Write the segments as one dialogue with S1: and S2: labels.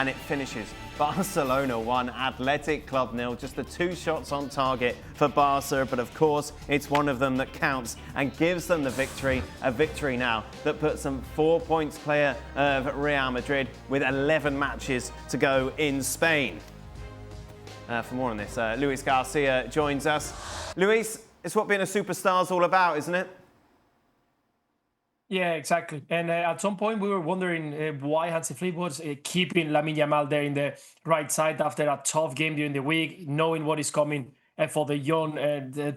S1: and it finishes Barcelona 1, Athletic Club 0. Just the 2 shots on target for Barca, but of course it's one of them that counts and gives them the victory. A victory now that puts them 4 points clear of Real Madrid with 11 matches to go in Spain. For more on this, Luis Garcia joins us. Luis, it's what being a superstar is all about, isn't it?
S2: Yeah, exactly. And at some point, we were wondering why Hansi Flick was keeping Lamine Yamal there in the right side after a tough game during the week, knowing what is coming for the young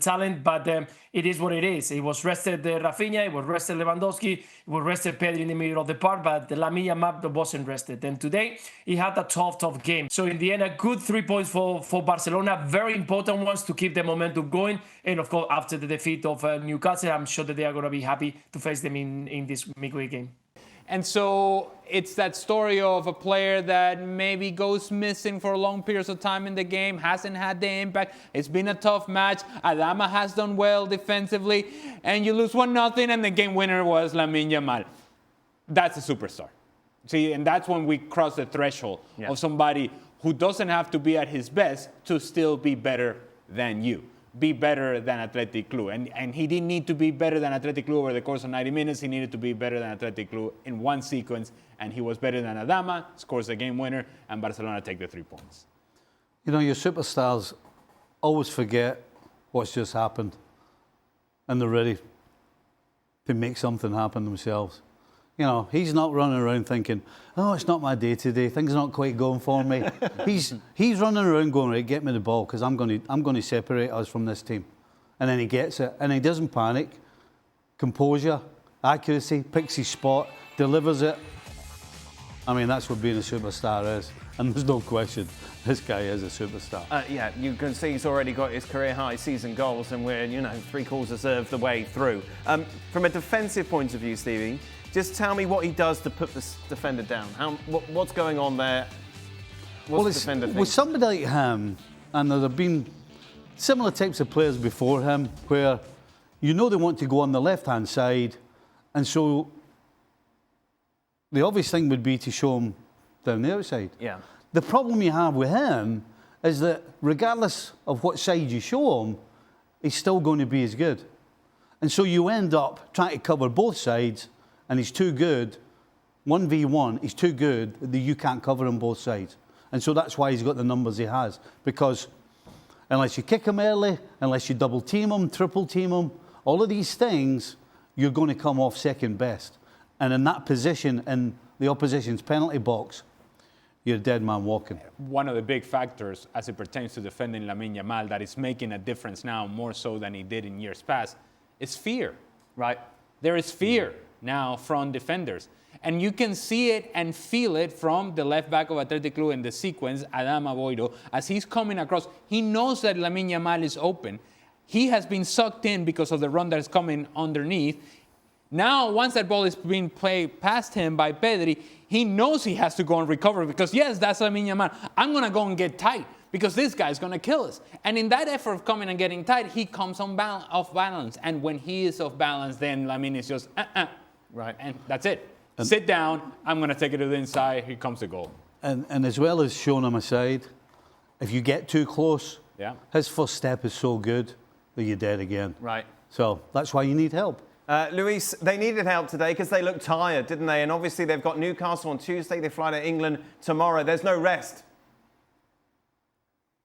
S2: talent. But it is what it is. It was rested Rafinha, it was rested Lewandowski, it was rested Pedri in the middle of the park, but Lamine Yamal wasn't rested. And today, he had a tough game. So in the end, a good 3 points for Barcelona, very important ones to keep the momentum going. And of course, after the defeat of Newcastle, I'm sure that they are going to be happy to face them in this midweek game.
S3: And so it's that story of a player that maybe goes missing for long periods of time in the game, hasn't had the impact. It's been a tough match. Adama has done well defensively, and you lose 1-0, and the game winner was Lamine Yamal. That's a superstar. See, and that's when we cross the threshold of somebody who doesn't have to be at his best to still be better than you. Be better than Athletic Club. And he didn't need to be better than Athletic Club over the course of 90 minutes. He needed to be better than Athletic Club in one sequence. And he was better than Adama, scores the game winner, and Barcelona take the 3 points.
S4: You know, your superstars always forget what's just happened. And they're ready to make something happen themselves. You know, he's not running around thinking, oh, it's not my day today. Things are not quite going for me. he's running around going, right, get me the ball because I'm going to separate us from this team. And then he gets it. And he doesn't panic. Composure, accuracy, picks his spot, delivers it. I mean, that's what being a superstar is. And there's no question, this guy is a superstar.
S1: Yeah, you can see he's already got his career-high season goals, and we're, 3/4 of the way through. From a defensive point of view, Stevie, just tell me what he does to put this defender down. What's going on there? What's the defender think?
S4: With somebody like him, and there have been similar types of players before him, where they want to go on the left-hand side, and so the obvious thing would be to show him down the outside.
S1: Yeah.
S4: The problem you have with him is that regardless of what side you show him, he's still going to be as good. And so you end up trying to cover both sides, and he's too good. 1v1, he's too good that you can't cover him both sides. And so that's why he's got the numbers he has. Because unless you kick him early, unless you double team him, triple team him, all of these things, you're going to come off second best. And in that position, in the opposition's penalty box, you're a dead man walking.
S3: One of the big factors as it pertains to defending Lamine Yamal that is making a difference now more so than he did in years past is fear, right? There is fear now from defenders. And you can see it and feel it from the left back of Athletic Club in the sequence, Adama Boido, as he's coming across. He knows that Lamine Yamal is open. He has been sucked in because of the run that is coming underneath. Now, once that ball is being played past him by Pedri, he knows he has to go and recover because, yes, that's Lamine Yamal. I'm going to go and get tight because this guy's going to kill us. And in that effort of coming and getting tight, he comes off balance. And when he is off balance, then Lamine is just, right, and that's it. Sit down. I'm going to take it to the inside. Here comes the goal.
S4: And as well as showing him a side, if you get too close, his first step is so good that you're dead again.
S1: Right.
S4: So that's why you need help.
S1: Luis, they needed help today because they looked tired, didn't they? And obviously they've got Newcastle on Tuesday. They fly to England tomorrow. There's no rest.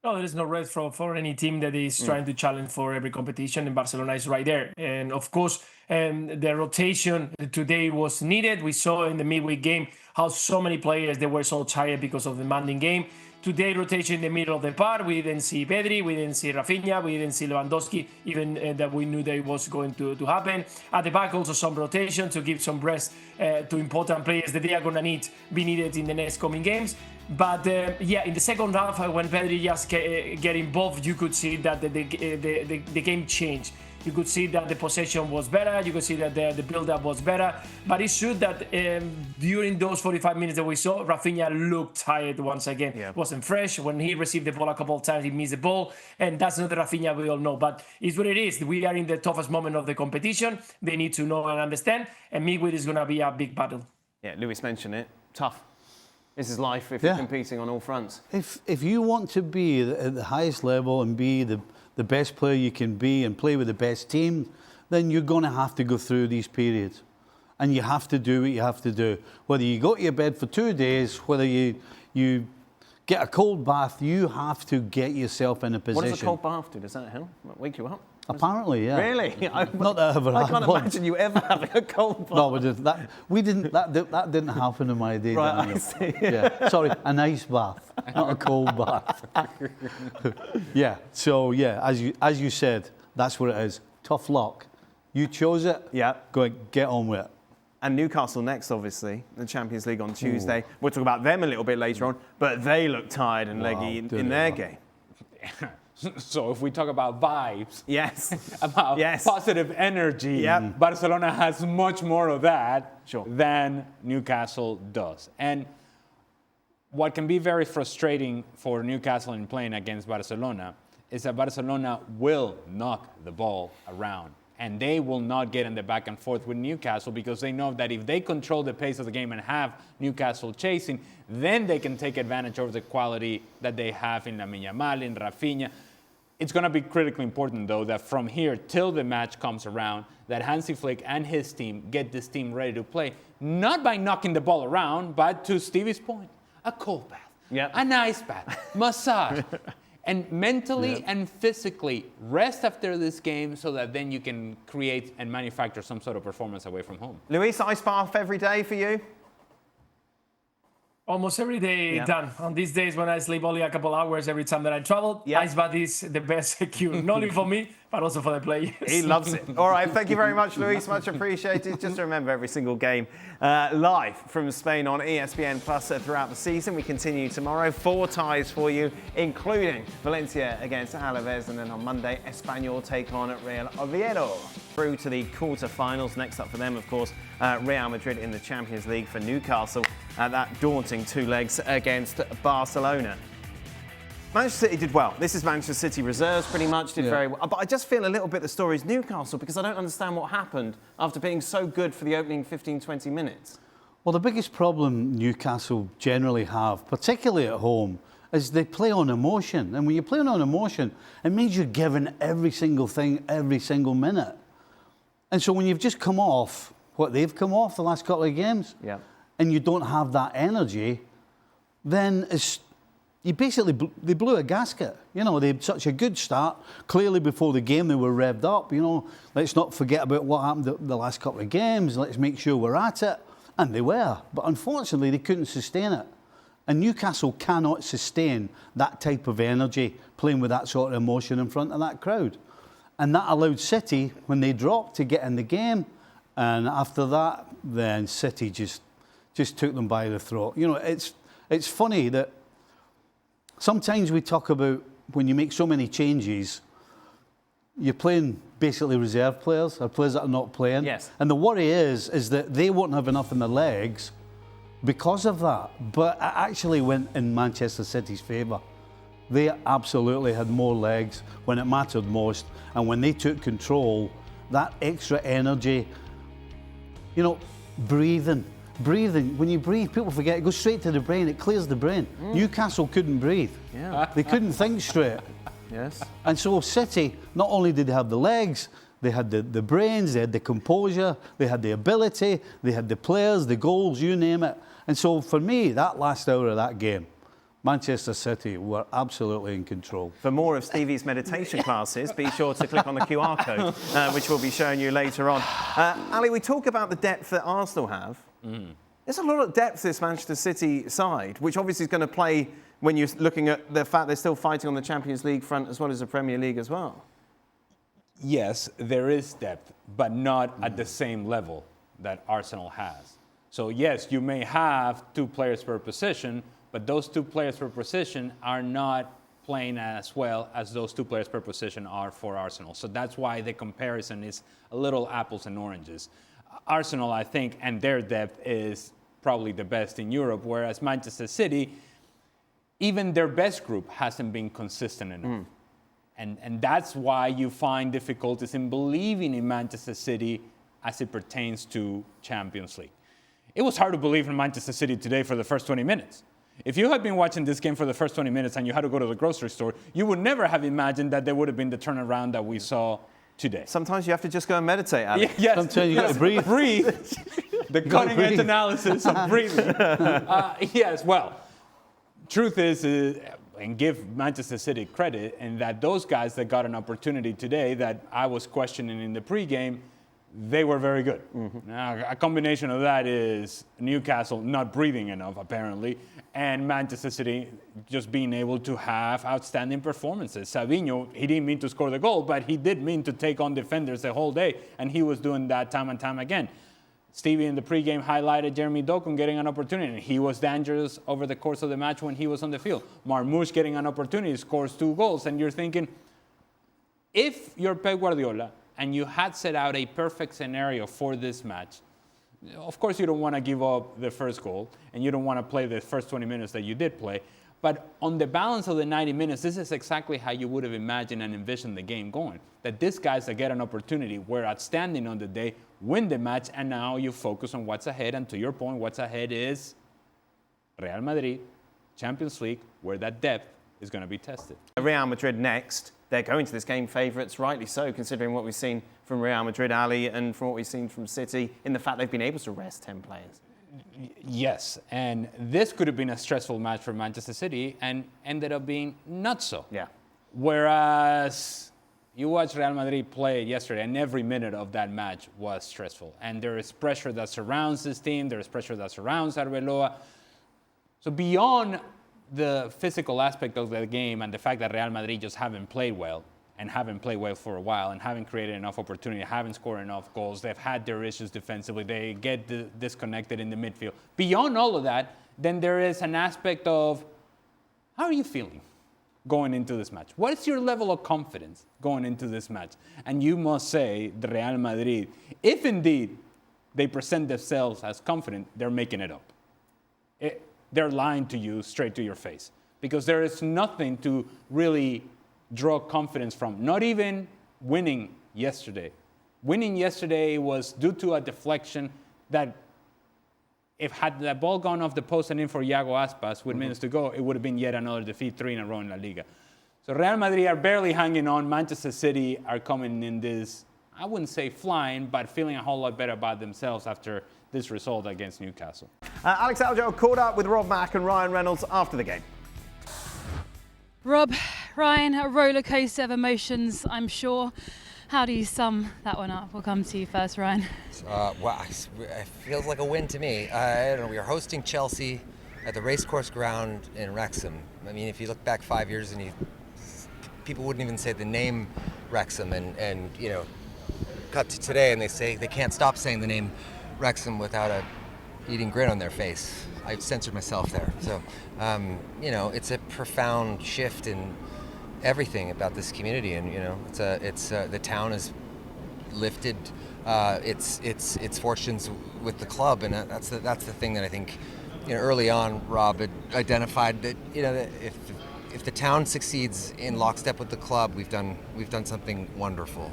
S2: No, there is no rest for any team that is trying to challenge for every competition, and Barcelona is right there. And of course, the rotation today was needed. We saw in the midweek game how so many players, they were so tired because of the demanding game. Today, rotation in the middle of the park. We didn't see Pedri, we didn't see Rafinha, we didn't see Lewandowski, even that we knew that it was going to happen. At the back, also some rotation to give some rest to important players that they are going to be needed in the next coming games. But yeah, in the second half, when Pedri just get involved, you could see that the game changed. You could see that the possession was better. You could see that the build-up was better. But it's true that during those 45 minutes that we saw, Rafinha looked tired once again. Yeah. Wasn't fresh. When he received the ball a couple of times, he missed the ball. And that's not the Rafinha we all know. But it's what it is. We are in the toughest moment of the competition. They need to know and understand. And midweek is going to be a big battle.
S1: Yeah, Luis mentioned it. Tough. This is life if you're competing on all fronts.
S4: If you want to be at the highest level and be the best player you can be and play with the best team, then you're going to have to go through these periods. And you have to do what you have to do. Whether you go to your bed for 2 days, whether you get a cold bath, you have to get yourself in a position.
S1: What does a cold bath do? Does that help? Wake you up?
S4: Apparently, yeah.
S1: Really?
S4: Not that I ever
S1: I
S4: had
S1: can't
S4: one.
S1: imagine you ever having a cold bath.
S4: No, that didn't happen in my day.
S1: Right,
S4: Daniel.
S1: I see.
S4: Yeah. Sorry, an ice bath, not a cold bath. Yeah. So yeah, as you said, that's what it is. Tough luck. You chose it.
S1: Yeah.
S4: Go and get on with it.
S1: And Newcastle next, obviously, the Champions League on Tuesday. We'll talk about them a little bit later on, but they look tired and leggy in their game.
S3: So if we talk about vibes,
S1: Yes.
S3: about positive energy, Barcelona has much more of that than Newcastle does. And what can be very frustrating for Newcastle in playing against Barcelona is that Barcelona will knock the ball around. And they will not get in the back and forth with Newcastle because they know that if they control the pace of the game and have Newcastle chasing, then they can take advantage of the quality that they have in Lamine Yamal, in Rafinha. It's going to be critically important, though, that from here till the match comes around, that Hansi Flick and his team get this team ready to play, not by knocking the ball around, but to Stevie's point, a cold bath, an ice bath, massage. And mentally and physically rest after this game so that then you can create and manufacture some sort of performance away from home.
S1: Luis, ice bath every day for you?
S2: Almost every day done. On these days when I sleep only a couple hours every time that I travel, ice bath is the best cure. Not only for me, but also for the players.
S1: He loves it. All right, thank you very much, Luis. Much appreciated. Just remember, every single game live from Spain on ESPN Plus throughout the season. We continue tomorrow. 4 ties for you, including Valencia against Alaves. And then on Monday, Espanyol take on Real Oviedo. Through to the quarter-finals. Next up for them, of course, Real Madrid in the Champions League for Newcastle. That daunting 2 legs against Barcelona. Manchester City did well. This is Manchester City reserves pretty much, did very well. But I just feel a little bit the story is Newcastle because I don't understand what happened after being so good for the opening 15, 20 minutes.
S4: Well, the biggest problem Newcastle generally have, particularly at home, is they play on emotion. And when you're playing on emotion, it means you're giving every single thing, every single minute. And so when you've just come off what they've come off the last couple of games, and you don't have that energy, then they blew a gasket. You know, they had such a good start. Clearly before the game they were revved up. You know, let's not forget about what happened the last couple of games. Let's make sure we're at it. And they were. But unfortunately they couldn't sustain it. And Newcastle cannot sustain that type of energy, playing with that sort of emotion in front of that crowd. And that allowed City, when they dropped, to get in the game. And after that, then City just took them by the throat. You know, it's funny that sometimes we talk about when you make so many changes, you're playing basically reserve players or players that are not playing.
S1: Yes.
S4: And the worry is that they won't have enough in their legs because of that. But it actually went in Manchester City's favour. They absolutely had more legs when it mattered most. And when they took control, that extra energy, you know, breathing. When you breathe, people forget, it goes straight to the brain, it clears the brain. Newcastle couldn't breathe. They couldn't think straight. And so City, not only did they have the legs, they had the brains, they had the composure, they had the ability, they had the players, the goals, you name it. And so for me, that last hour of that game, Manchester City were absolutely in control.
S1: For more of Stevie's meditation classes, be sure to click on the QR code, which we'll be showing you later on. Ali, we talk about the depth that Arsenal have. There's a lot of depth this Manchester City side, which obviously is going to play when you're looking at the fact they're still fighting on the Champions League front as well as the Premier League as well.
S3: Yes, there is depth, but not at the same level that Arsenal has. So yes, you may have 2 players per position, but those 2 players per position are not playing as well as those 2 players per position are for Arsenal. So that's why the comparison is a little apples and oranges. Arsenal, I think, and their depth is probably the best in Europe, whereas Manchester City, even their best group hasn't been consistent enough. And that's why you find difficulties in believing in Manchester City as it pertains to Champions League. it was hard to believe in Manchester City today for the first 20 minutes. If you had been watching this game for the first 20 minutes and you had to go to the grocery store, you would never have imagined that there would have been the turnaround that we saw today.
S1: Sometimes you have to just go and meditate, Alex.
S3: Yes.
S4: Sometimes you got to breathe.
S3: Breathe. The cutting-edge analysis of breathing. Yes, well, truth is, and give Manchester City credit, in that those guys that got an opportunity today that I was questioning in the pregame, they were very good. Now, a combination of that is Newcastle not breathing enough, apparently, and Manchester City just being able to have outstanding performances. Savinho, he didn't mean to score the goal, but he did mean to take on defenders the whole day, and he was doing that time and time again. Stevie in the pregame highlighted Jeremy Doku getting an opportunity. He was dangerous over the course of the match when he was on the field. Marmoush getting an opportunity, scores 2 goals, and you're thinking, if you're Pep Guardiola and you had set out a perfect scenario for this match, of course you don't want to give up the first goal and you don't want to play the first 20 minutes that you did play, but on the balance of the 90 minutes, this is exactly how you would have imagined and envisioned the game going. That these guys that get an opportunity were outstanding on the day, win the match, and now you focus on what's ahead. And to your point, what's ahead is Real Madrid, Champions League, where that depth is going to be tested.
S1: Real Madrid next. They're going to this game favourites, rightly so, considering what we've seen from Real Madrid, Ali, and from what we've seen from City, in the fact they've been able to rest 10 players.
S3: Yes, and this could have been a stressful match for Manchester City and ended up being not so.
S1: Yeah.
S3: Whereas you watched Real Madrid play yesterday, and every minute of that match was stressful. And there is pressure that surrounds this team. There is pressure that surrounds Arbeloa. So beyond the physical aspect of the game and the fact that Real Madrid just haven't played well, and haven't played well for a while, and haven't created enough opportunity, haven't scored enough goals. They've had their issues defensively. They get disconnected in the midfield. Beyond all of that, then there is an aspect of, how are you feeling going into this match? What is your level of confidence going into this match? And you must say, the Real Madrid, if indeed they present themselves as confident, they're making it up. They're lying to you straight to your face, because there is nothing to really draw confidence from, not even winning yesterday. Winning yesterday was due to a deflection that, if had that ball gone off the post and in for Iago Aspas with minutes to go, it would have been yet another defeat, 3 in a row in La Liga. So Real Madrid are barely hanging on. Manchester City are coming in this, I wouldn't say flying, but feeling a whole lot better about themselves after this result against Newcastle.
S1: Alex Aljo caught up with Rob Mack and Ryan Reynolds after the game.
S5: Rob, Ryan, a roller coaster of emotions, I'm sure. How do you sum that one up? We'll come to you first, Ryan.
S6: Well, it feels like a win to me. I don't know, we are hosting Chelsea at the racecourse ground in Wrexham. I mean, if you look back 5 years and people wouldn't even say the name Wrexham, and you know, cut to today and they say they can't stop saying the name Wrexham without a eating grin on their face. I've censored myself there. So, you know, it's a profound shift in everything about this community, and you know, it's the town has lifted its fortunes with the club, and that's the thing that I think, you know, early on Rob had identified that, you know, that if the town succeeds in lockstep with the club, we've done something wonderful.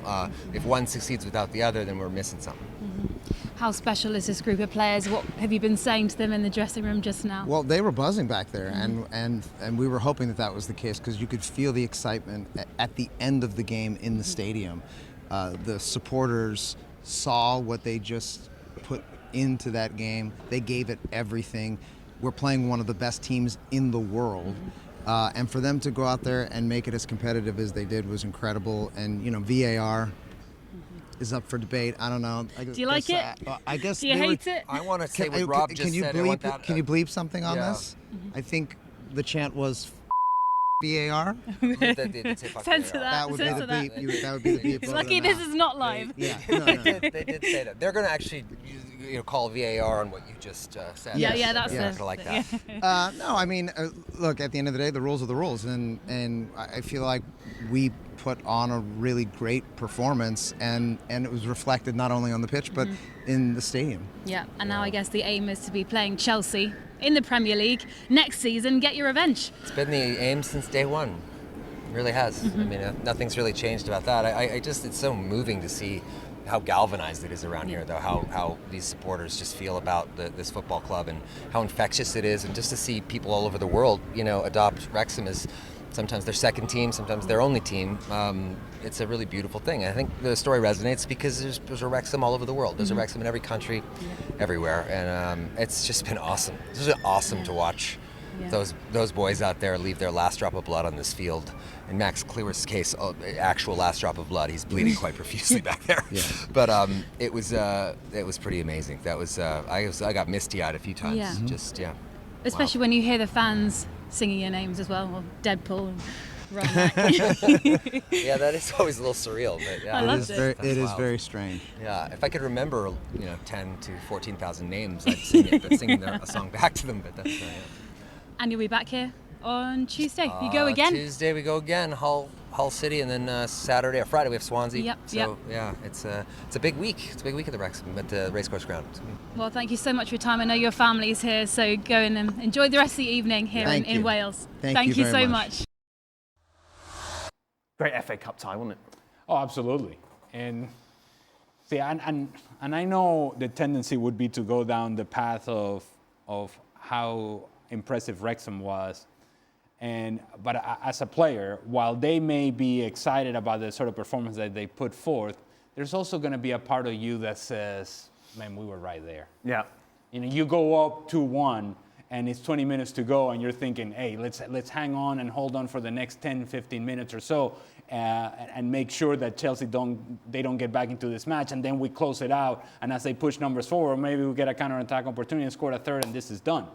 S6: If one succeeds without the other, then we're missing something.
S5: Mm-hmm. How special is this group of players? What have you been saying to them in the dressing room just now?
S7: Well, they were buzzing back there, and we were hoping that was the case, because you could feel the excitement at the end of the game in the stadium. The supporters saw what they just put into that game. They gave it everything. We're playing one of the best teams in the world. And for them to go out there and make it as competitive as they did was incredible. And, you know, VAR is up for debate. I don't know.
S5: Do you like it?
S7: I guess.
S5: Do you hate it?
S6: I want to say what Rob just said.
S7: Can you bleep something on
S6: Yeah.
S7: this? I think the chant was VAR.
S6: They did say fuck
S5: Censor
S6: VAR.
S5: that.
S7: That would be the
S5: Censor that.
S7: beep. That would be the beep.
S5: It's
S7: over
S5: lucky
S7: the
S5: this
S7: mouth.
S5: is not live.
S7: Yeah.
S6: They did say that. They're going to actually, you know, call VAR on what you just said.
S5: Yeah, that's
S6: yeah,
S5: it.
S6: I like that.
S7: No, I mean, look, at the end of the day, the rules are the rules, and I feel like we put on a really great performance, and it was reflected not only on the pitch but in the stadium.
S5: Yeah, and now I guess the aim is to be playing Chelsea in the Premier League next season, get your revenge.
S6: It's been the aim since day one. It really has. I mean, nothing's really changed about that. I just, it's so moving to see how galvanized it is around here, though, how these supporters just feel about this football club and how infectious it is, and just to see people all over the world, adopt Wrexham as sometimes their second team, sometimes their only team. It's a really beautiful thing. I think the story resonates because there's a Wrexham all over the world. There's a Wrexham in every country, everywhere, and it's just been awesome. It's just awesome to watch those boys out there leave their last drop of blood on this field. In Max Clear's case, actual last drop of blood. He's bleeding quite profusely back there. But it was pretty amazing. That was I got misty-eyed a few times.
S5: Especially when you hear the fans singing your names as well, or Deadpool.
S6: Yeah, that is always a little surreal. But yeah,
S5: I loved it.
S7: It is very strange.
S6: Yeah, if I could remember, 10 to 14,000 names, I'd sing it, but singing a song back to them. But that's
S5: And you'll be back here on Tuesday. You go again?
S6: Tuesday we go again, Hull City, and then Saturday or Friday we have Swansea. Yeah, it's a big week. It's a big week at the Wrexham, at the racecourse ground.
S5: Well, thank you so much for your time. I know your family's here, so go and enjoy the rest of the evening here in Wales.
S7: Thank you
S5: so
S7: very
S5: much.
S1: Great FA Cup tie, wasn't it?
S3: Oh, absolutely. And see, and I know the tendency would be to go down the path of how impressive Wrexham was. But as a player, while they may be excited about the sort of performance that they put forth, there's also going to be a part of you that says, man, we were right there.
S1: Yeah.
S3: You go up 2-1 and it's 20 minutes to go and you're thinking, hey, let's hang on and hold on for the next 10, 15 minutes or so and make sure that Chelsea don't get back into this match, and then we close it out, and as they push numbers forward, maybe we get a counter-attack opportunity and score a third, and this is done.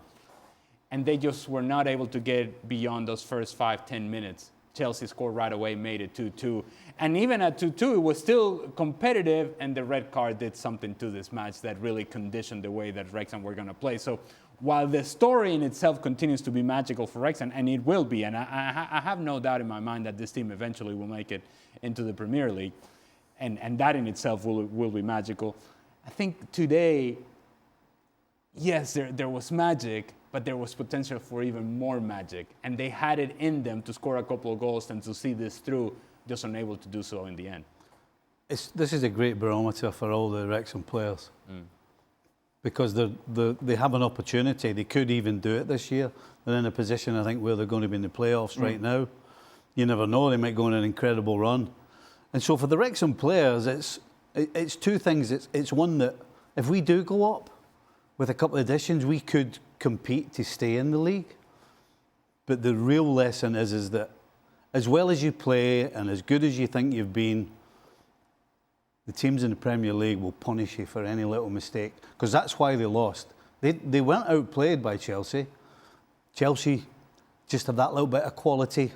S3: And they just were not able to get beyond those first 5-10 minutes. Chelsea scored right away, made it 2-2. And even at 2-2, it was still competitive, and the red card did something to this match that really conditioned the way that Wrexham were going to play. So while the story in itself continues to be magical for Wrexham, and it will be, and I have no doubt in my mind that this team eventually will make it into the Premier League, and that in itself will be magical. I think today, yes, there was magic, but there was potential for even more magic. And they had it in them to score a couple of goals and to see this through, just unable to do so in the end.
S4: This is a great barometer for all the Wrexham players. Because they have an opportunity. They could even do it this year. They're in a position, I think, where they're going to be in the playoffs right now. You never know, they might go on an incredible run. And so for the Wrexham players, it's two things. It's one that if we do go up with a couple of additions, we could compete to stay in the league. But the real lesson is that as well as you play and as good as you think you've been, the teams in the Premier League will punish you for any little mistake, because that's why they lost. They weren't outplayed by Chelsea. Chelsea just have that little bit of quality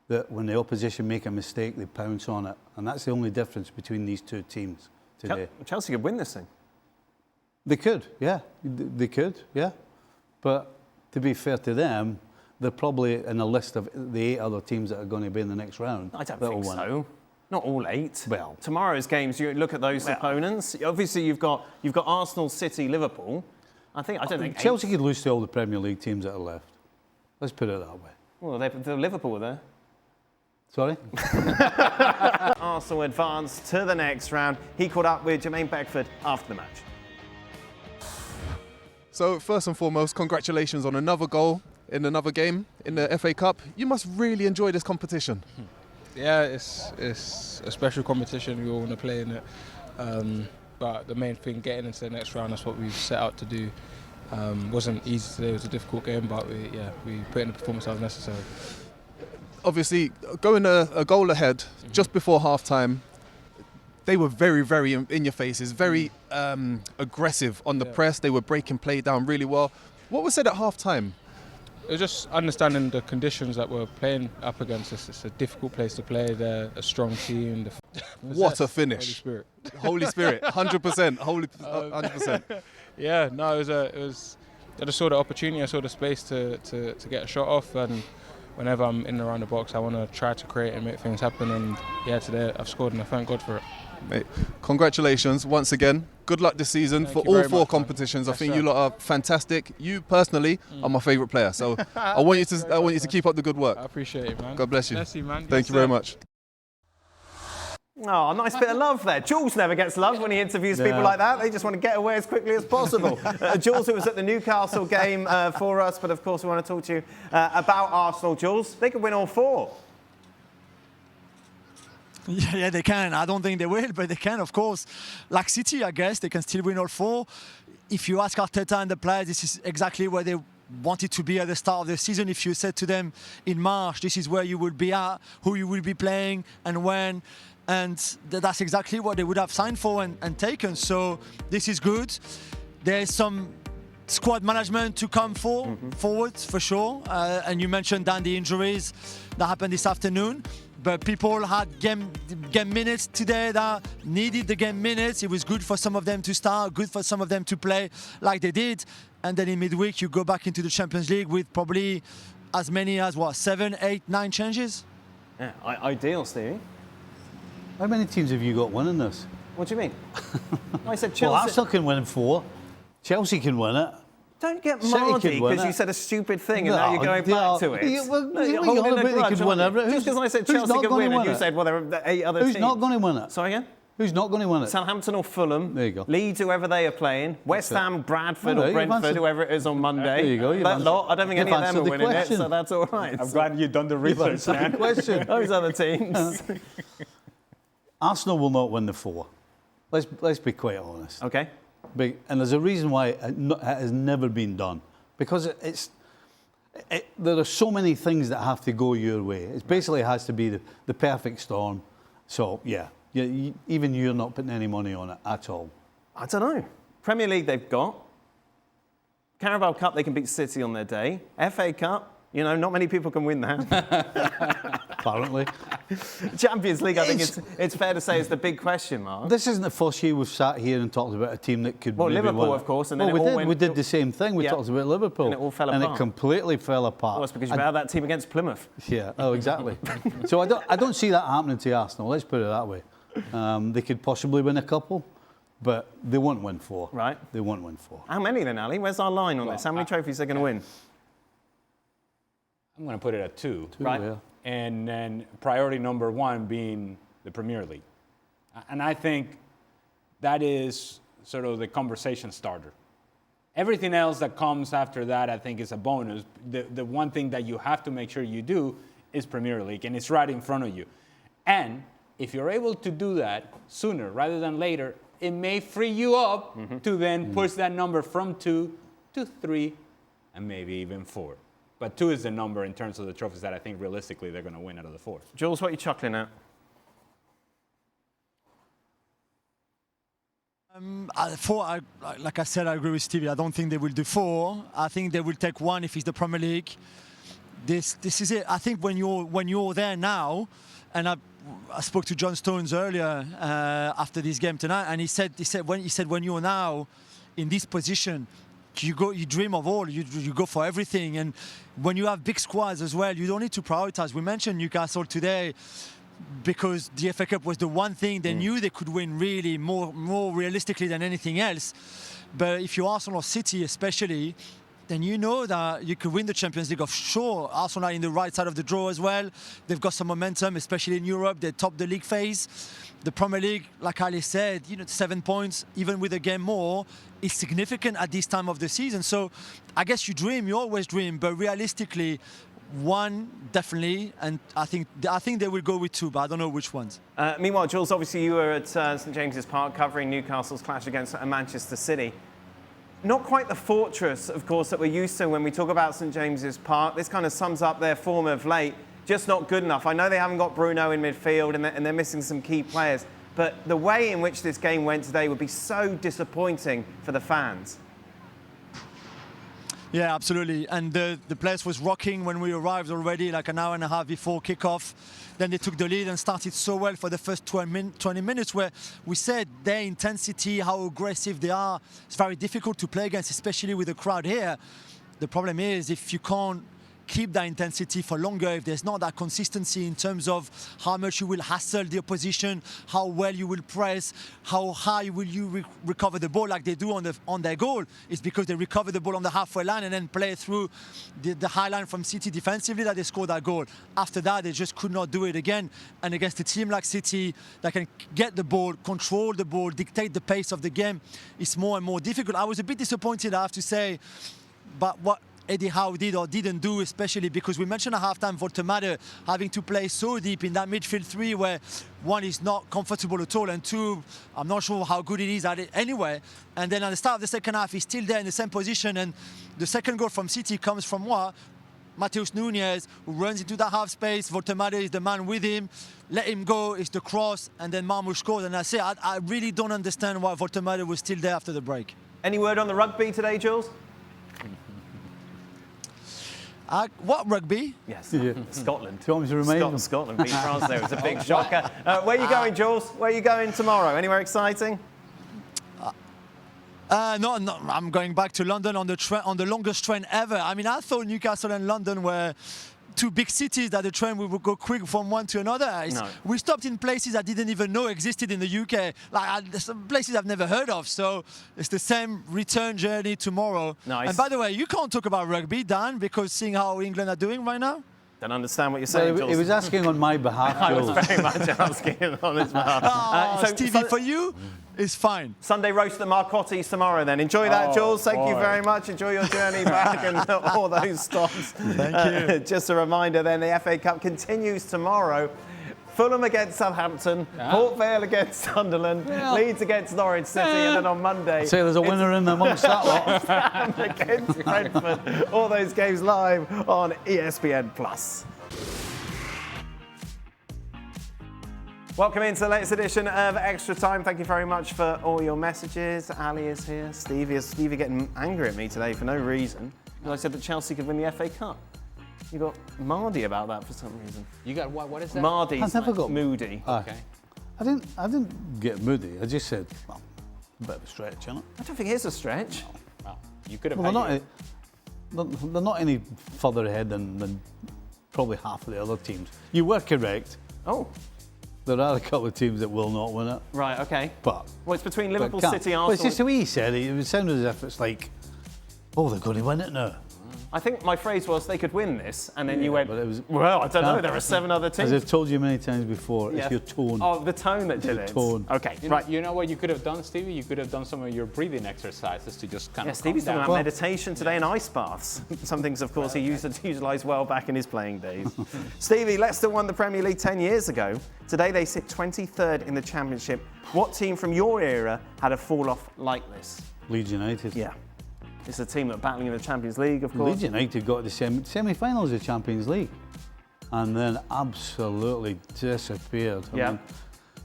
S4: that when the opposition make a mistake, they pounce on it. And that's the only difference between these two teams today.
S1: Chelsea could win this thing.
S4: They could, yeah. They could, yeah. But to be fair to them, they're probably in a list of the 8 other teams that are going to be in the next round.
S1: I don't think so. Not all 8. Well, tomorrow's games, you look at those opponents. Obviously, you've got Arsenal, City, Liverpool. I don't think
S4: Chelsea could lose to all the Premier League teams that are left. Let's put it that way.
S1: Well, the Liverpool were there.
S4: Sorry?
S1: Arsenal advanced to the next round. He caught up with Jermaine Beckford after the match.
S8: So first and foremost, congratulations on another goal in another game in the FA Cup. You must really enjoy this competition.
S9: Yeah, it's a special competition. We all want to play in it. But the main thing, getting into the next round, that's what we've set out to do. Wasn't easy today. It was a difficult game, but we put in the performance that was necessary.
S8: Obviously, going a goal ahead just before half-time, they were very, very in your faces, very aggressive on the press. They were breaking play down really well. What was said at half-time?
S9: It was just understanding the conditions that we're playing up against. It's a difficult place to play. They're a strong team.
S8: What a finish!
S9: Holy Spirit.
S8: Holy Spirit, 100%. 100%.
S9: Yeah, no, it was. I just saw the opportunity. I saw the space to get a shot off, and whenever I'm in and around the box, I want to try to create and make things happen. And yeah, today I've scored, and I thank God for it.
S8: Mate, congratulations once again. Good luck this season for all 4 competitions. I think you lot are fantastic. You personally are my favourite player, so I want you to keep up the good work.
S9: I appreciate it, man.
S8: God bless you.
S9: Bless you, man.
S8: Thank you very much.
S1: Oh, nice bit of love there. Juls never gets love when he interviews people like that. They just want to get away as quickly as possible. Juls, who was at the Newcastle game for us, but of course we want to talk to you about Arsenal, Juls. They could win all 4.
S10: Yeah, they can. I don't think they will, but they can, of course. Like City, I guess, they can still win all 4. If you ask Arteta and the players, this is exactly where they wanted to be at the start of the season. If you said to them in March, this is where you would be at, who you will be playing and when, and that's exactly what they would have signed for and taken. So this is good. There's some squad management to come forward for sure. And you mentioned, Dan, the injuries that happened this afternoon. But people had game minutes today that needed the game minutes. It was good for some of them to start, good for some of them to play like they did. And then in midweek, you go back into the Champions League with probably as many as, 7, 8, 9 changes?
S1: Yeah, ideal, Stevie.
S4: How many teams have you got winning this?
S1: What do you mean? I said Chelsea.
S4: Well, Arsenal can win 4. Chelsea can win it.
S1: Don't get
S4: City
S1: mardy
S4: could
S1: because you said a stupid thing and now you're going back to it.
S4: You're holding a grudge,
S1: just because I said Chelsea could win and you said, well, there are 8 other teams.
S4: Who's not going to win it?
S1: Sorry again?
S4: Who's not going to win it?
S1: Southampton or Fulham.
S4: There you go.
S1: Leeds, whoever they are playing. West Ham, Bradford or Brentford, whoever it is on Monday.
S4: There you go.
S1: That lot, I don't think any of them are winning it, so that's all right.
S3: I'm glad you've done the research, man.
S1: Those other teams.
S4: Arsenal will not win the 4. Let's be quite honest.
S1: Okay.
S4: And there's a reason why it has never been done. Because there are so many things that have to go your way. It basically has to be the perfect storm. So, yeah, even you're not putting any money on it at all.
S1: I don't know. Premier League they've got. Carabao Cup, they can beat City on their day. FA Cup, not many people can win that.
S4: Apparently.
S1: Champions League, I think it's fair to say, is the big question mark.
S4: This isn't the first year we've sat here and talked about a team that could maybe
S1: Liverpool,
S4: win.
S1: of course, and then
S4: we did the same thing. We talked about Liverpool.
S1: And it all fell apart.
S4: And it completely fell apart.
S1: Well, it's because you had that team against Plymouth.
S4: Yeah, exactly. So I don't see that happening to Arsenal, let's put it that way. They could possibly win a couple, but they won't win 4.
S1: Right.
S4: They won't win 4.
S1: How many then, Ali? Where's our line on this? How many trophies are they going to win?
S3: I'm going to put it at 2.
S1: Right.
S4: Yeah.
S3: And then priority number 1 being the Premier League. And I think that is sort of the conversation starter. Everything else that comes after that, I think, is a bonus. The one thing that you have to make sure you do is Premier League, and it's right in front of you. And if you're able to do that sooner rather than later, it may free you up to then push that number from 2 to 3 and maybe even 4. But 2 is the number in terms of the trophies that I think realistically they're going to win out of the 4.
S1: Jules, what are you chuckling at?
S10: 4, like I said, I agree with Stevie. I don't think they will do 4. I think they will take 1 if it's the Premier League. This is it. I think when you're there now, and I spoke to John Stones earlier after this game tonight, and he said when you're now in this position, you dream of all. You go for everything, and when you have big squads as well, you don't need to prioritize. We mentioned Newcastle today because the FA Cup was the one thing they knew they could win really more realistically than anything else. But if you're Arsenal or City especially, then you know that you could win the Champions League. Of sure, Arsenal are in the right side of the draw as well. They've got some momentum, especially in Europe. They top the league phase. The Premier League, like Ali said, 7 points, even with a game more, is significant at this time of the season. So I guess you always dream, but realistically, 1 definitely, and I think they will go with 2, but I don't know which ones.
S1: Meanwhile, Jules, obviously you were at St James's Park covering Newcastle's clash against Manchester City. Not quite the fortress, of course, that we're used to when we talk about St James's Park. This kind of sums up their form of late. Just not good enough. I know they haven't got Bruno in midfield and they're missing some key players, but the way in which this game went today would be so disappointing for the fans.
S10: Yeah, absolutely. And the place was rocking when we arrived already, like an hour and a half before kickoff. Then they took the lead and started so well for the first 20 minutes where we said their intensity, how aggressive they are. It's very difficult to play against, especially with the crowd here. The problem is if you can't keep that intensity for longer, if there's not that consistency in terms of how much you will hassle the opposition, how well you will press, how high will you recover the ball like they do on their goal, it's because they recover the ball on the halfway line and then play through the high line from City defensively that they scored that goal. After that, they just could not do it again. And against a team like City that can get the ball, control the ball, dictate the pace of the game, it's more and more difficult. I was a bit disappointed, I have to say, but what Eddie Howe did or didn't do, especially because we mentioned at halftime Voltemade having to play so deep in that midfield three where one is not comfortable at all and two, I'm not sure how good it is at it anyway. And then at the start of the second half, he's still there in the same position, and the second goal from City comes from what? Matheus Nunes, who runs into that half space. Voltemade is the man with him. Let him go, it's the cross, and then Marmoush scores. And I say, I really don't understand why Voltemade was still there after the break.
S1: Any word on the rugby today, Jules?
S10: What rugby?
S1: Yes,
S4: Yeah.
S1: Scotland.
S4: Do you want me to remind them?
S1: Scotland beat France there. It was a big shocker. Where are you going, Jules? Where are you going tomorrow? Anywhere exciting?
S10: No, I'm going back to London on the longest train ever. I mean, I thought Newcastle and London were two big cities that the train would go quick from one to another.
S1: No.
S10: We stopped in places I didn't even know existed in the UK, some places I've never heard of. So it's the same return journey tomorrow.
S1: Nice.
S10: And by the way, you can't talk about rugby, Dan, because seeing how England are doing right now.
S1: Don't understand what you're saying,
S4: Well,
S1: Jules.
S4: he was asking on my behalf,
S1: I was
S4: Jules.
S1: very much asking on his behalf.
S10: Stevie, for you, it's fine.
S1: Sunday roast at Marcotti's tomorrow then. Enjoy that, Jules. Thank you very much. Enjoy your journey back and all those stops.
S10: Thank you.
S1: Just a reminder then, the FA Cup continues tomorrow. Fulham against Southampton, Port Vale against Sunderland, Leeds against Norwich City, and then on Monday...
S4: Say there's a winner in amongst that lot.
S1: West Ham against Brentford. All those games live on ESPN+. Welcome into the latest edition of Extra Time. Thank you very much for all your messages. Ali is here. Stevie getting angry at me today for no reason. Because I said that Chelsea could win the FA Cup. You got Mardy about that for some reason.
S3: You got what is that?
S1: Mardy's
S4: I never got
S1: moody.
S3: Okay.
S4: I didn't get moody. I just said, well, a bit of a stretch, isn't it?
S1: I don't think it's a stretch.
S3: Well, you could have.
S4: Well, they're not any further ahead than probably half of the other teams. You were correct.
S1: Oh.
S4: There are a couple of teams that will not win it.
S1: Right, okay.
S4: But
S1: well, it's between Liverpool,
S4: can't.
S1: City,
S4: Well,
S1: Arsenal.
S4: it's just the way he said it. It would sound as if it's like, oh, they're going to win it now.
S1: I think my phrase was they could win this, and then you went,
S4: but it was,
S1: well, I don't know, there are 7 other teams.
S4: As I've told you many times before,
S1: Yes.
S4: it's your tone.
S1: Oh, the tone that did it.
S4: Tone.
S1: Okay,
S3: Right. You know what you could have done, Stevie? You could have done some of your breathing exercises to just kind
S1: Yeah,
S3: of
S1: Stevie's
S3: calm
S1: talking
S3: down.
S1: about meditation today and ice baths. Some things, of course, he used to utilise well back in his playing days. Stevie, Leicester won the Premier League 10 years ago. Today they sit 23rd in the Championship. What team from your era had a fall-off like this?
S4: Leeds United.
S1: Yeah. It's a team that are battling in the Champions League, of course.
S4: Leeds United got to the semi-finals of the Champions League and then absolutely disappeared. I mean,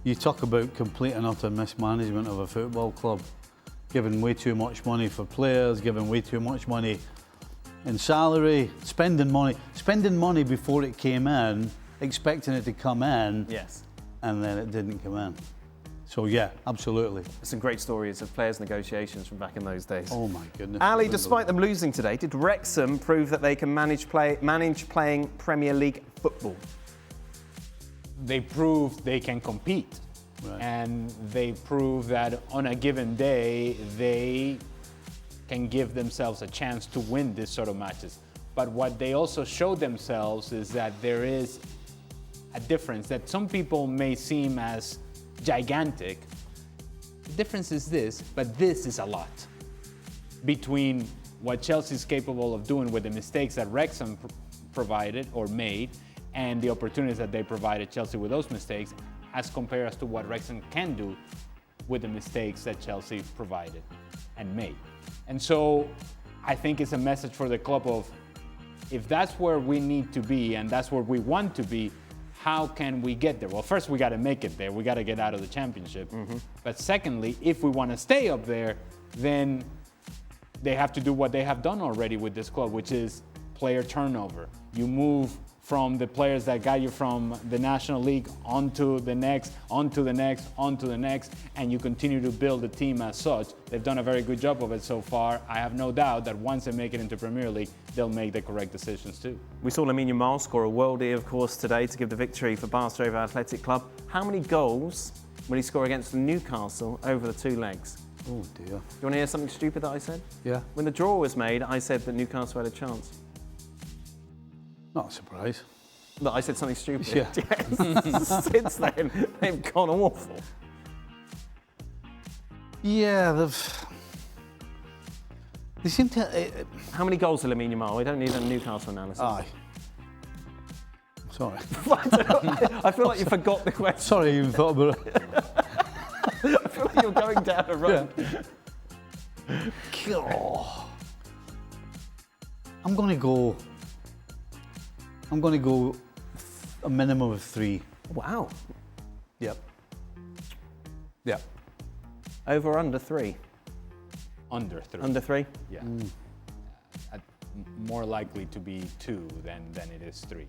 S4: you talk about complete and utter mismanagement of a football club, giving way too much money for players, giving way too much money in salary, spending money before it came in, expecting it to come in,
S1: Yes.
S4: and then it didn't come in. So yeah, absolutely.
S1: There's some great stories of players' negotiations from back in those days.
S4: Oh my goodness.
S1: Ali, despite them losing today, did Wrexham prove that they can manage playing Premier League football?
S3: They proved they can compete.
S4: Right.
S3: And they prove that on a given day, they can give themselves a chance to win this sort of matches. But what they also showed themselves is that there is a difference that some people may seem as gigantic. The difference is this, but this is a lot between what Chelsea is capable of doing with the mistakes that Wrexham provided or made and the opportunities that they provided Chelsea with those mistakes as compared as to what Wrexham can do with the mistakes that Chelsea provided and made. And so I think it's a message for the club of if that's where we need to be and that's where we want to be, how can we get there? Well, first we got to make it there. We got to get out of the Championship. But secondly, if we want to stay up there, then they have to do what they have done already with this club, which is player turnover. You move from the players that got you from the National League onto the next, onto the next, onto the next, and you continue to build the team as such. They've done a very good job of it so far. I have no doubt that once they make it into Premier League, they'll make the correct decisions too.
S1: We saw Lamine Yamal score a worldie, of course, today to give the victory for Barca over Athletic Club. How many goals will he score against Newcastle over the 2 legs?
S4: Oh dear.
S1: Do you want to hear something stupid that I said?
S4: Yeah.
S1: When the draw was made, I said that Newcastle had a chance.
S4: Not a surprise.
S1: That I said something stupid.
S4: Yeah.
S1: Yes. Since then, they've gone awful.
S4: Yeah, they seem to.
S1: How many goals are Lamine Yamal? We don't need a Newcastle analysis.
S4: Aye. Sorry.
S1: I feel like you forgot the question.
S4: Sorry, you even thought about it.
S1: I feel like you're going down a road.
S4: Oh. I'm going to go a minimum of 3.
S1: Wow.
S4: Yep. Yep.
S1: Over or under 3?
S3: Under 3.
S1: Under 3?
S3: Yeah. More likely to be 2 than it is 3.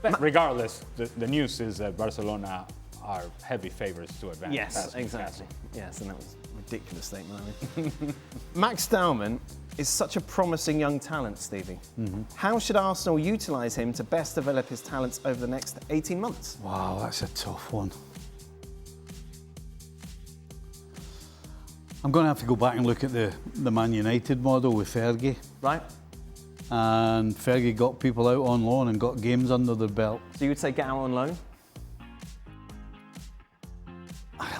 S3: But regardless, the news is that Barcelona are heavy favourites to advance.
S1: Yes, exactly. Yes, and that was a ridiculous statement. I mean. Max Dowman is such a promising young talent, Stevie. Mm-hmm. How should Arsenal utilise him to best develop his talents over the next 18 months?
S4: Wow, that's a tough one. I'm going to have to go back and look at the Man United model with Fergie.
S1: Right.
S4: And Fergie got people out on loan and got games under their belt.
S1: So you would say get out on loan?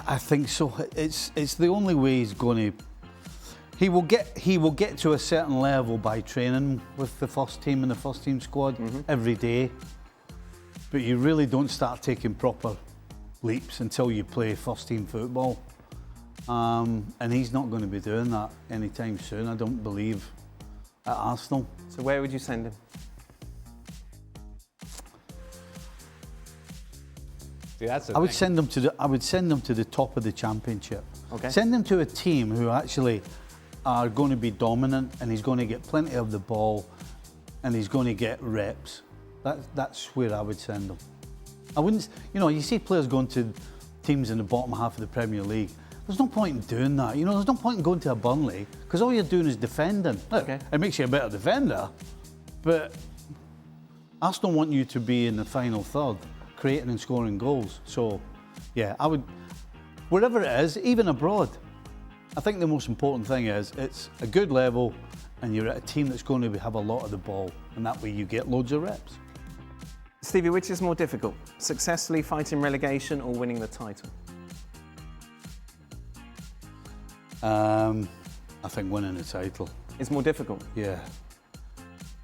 S4: I think so. It's the only way he's going to. He will get to a certain level by training with the first team and the first team squad every day. But you really don't start taking proper leaps until you play first team football. And he's not going to be doing that anytime soon, I don't believe, at Arsenal.
S1: So where would you send him?
S3: See, that's
S4: I would send them to the top of the championship.
S1: Okay.
S4: Send them to a team who actually are going to be dominant, and he's going to get plenty of the ball, and he's going to get reps. That's where I would send them. I wouldn't, you see players going to teams in the bottom half of the Premier League. There's no point in doing that. There's no point in going to a Burnley because all you're doing is defending.
S1: Okay.
S4: It makes you a better defender, but Arsenal want you to be in the final third, creating and scoring goals. So, yeah, I would, wherever it is, even abroad, I think the most important thing is it's a good level and you're at a team that's going to have a lot of the ball, and that way you get loads of reps.
S1: Stevie, which is more difficult? Successfully fighting relegation or winning the title?
S4: I think winning the title.
S1: It's more difficult?
S4: Yeah.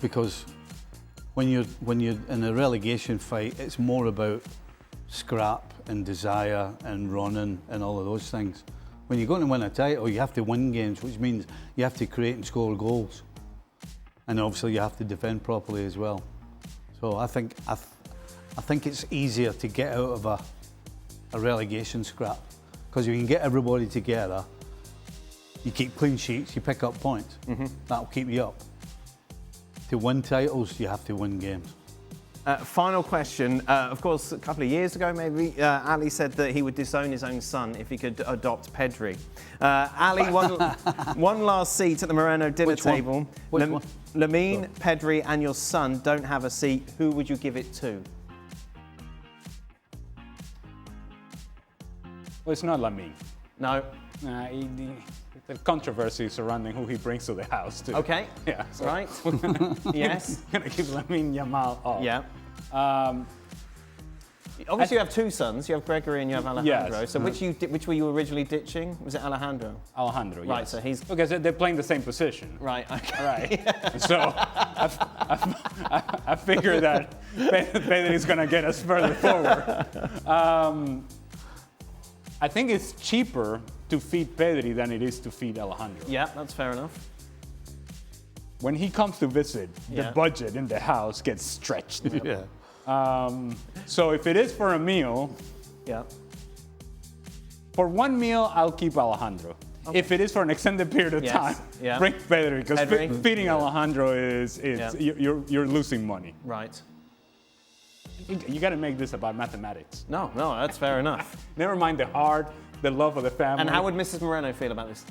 S4: Because when you're in a relegation fight, it's more about scrap and desire and running and all of those things. When you're going to win a title, you have to win games, which means you have to create and score goals. And obviously you have to defend properly as well. So I think it's easier to get out of a relegation scrap, because you can get everybody together, you keep clean sheets, you pick up points. That'll keep you up. To win titles, you have to win games.
S1: Final question. Of course, a couple of years ago, maybe, Ali said that he would disown his own son if he could adopt Pedri. Ali, one last seat at the Moreno dinner table.
S4: Which one?
S1: Lamine, Pedri and your son don't have a seat. Who would you give it to?
S3: Well, it's not Lamine.
S1: No.
S3: The controversy surrounding who he brings to the house, too.
S1: Okay.
S3: Yeah. So
S1: Right. Yes.
S3: I'm going to keep Lamine Yamal off.
S1: Yeah. Obviously, you have two sons. You have Gregory and you have Alejandro.
S3: Yes.
S1: So which were you originally ditching? Was it Alejandro?
S3: Alejandro, yes.
S1: Right, so he's...
S3: Okay, so they're playing the same position.
S1: Right, okay.
S3: Right. So I figure that Pedri is going to get us further forward. I think it's cheaper to feed Pedri than it is to feed Alejandro.
S1: Yeah, that's fair enough.
S3: When he comes to visit,
S1: Yeah.
S3: the budget in the house gets stretched.
S4: Yeah.
S3: So if it is for a meal,
S1: Yeah.
S3: for one meal, I'll keep Alejandro.
S1: Okay.
S3: If it is for an extended period of
S1: Yes,
S3: time,
S1: yeah.
S3: bring Pedri, because
S1: Pedri.
S3: feeding Alejandro is
S1: Yeah.
S3: you're losing money.
S1: Right.
S3: You got to make this about mathematics.
S1: No, that's fair enough.
S3: Never mind the heart, the love of the family.
S1: And how would Mrs. Moreno feel about this?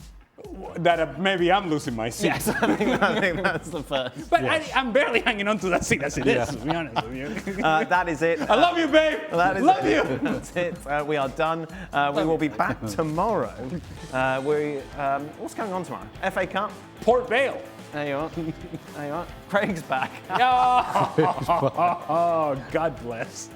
S3: That maybe I'm losing my seat.
S1: Yes, I think that's the first.
S3: But I'm barely hanging on to that seat as it is, to be honest with you.
S1: That is it.
S3: I love you, babe. Love you.
S1: That's it. We are done. We will be back tomorrow. What's going on tomorrow? FA Cup?
S3: Port Vale.
S1: There you are. There you are. Craig's back.
S3: Oh, God bless.